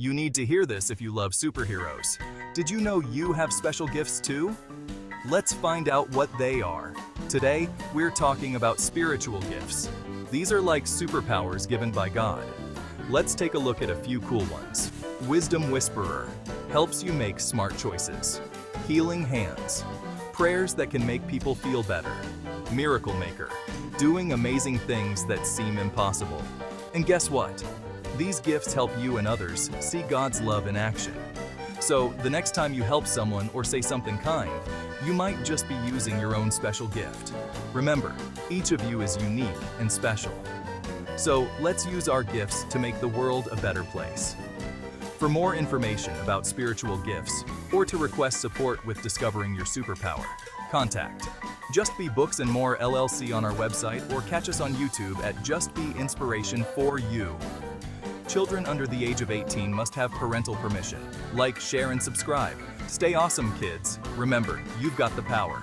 You need to hear this if you love superheroes. Did you know you have special gifts too? Let's find out what they are. Today, we're talking about spiritual gifts. These are like superpowers given by God. Let's take a look at a few cool ones. Wisdom Whisperer helps you make smart choices. Healing Hands, prayers that can make people feel better. Miracle Maker, doing amazing things that seem impossible. And guess what? These gifts help you and others see God's love in action. So, the next time you help someone or say something kind, you might just be using your own special gift. Remember, each of you is unique and special. So, let's use our gifts to make the world a better place. For more information about spiritual gifts, or to request support with discovering your superpower, contact Just Be Books and More LLC on our website, or catch us on YouTube at Just Be Inspiration for You. Children under the age of 18 must have parental permission. Like, share, and subscribe. Stay awesome, kids. Remember, you've got the power.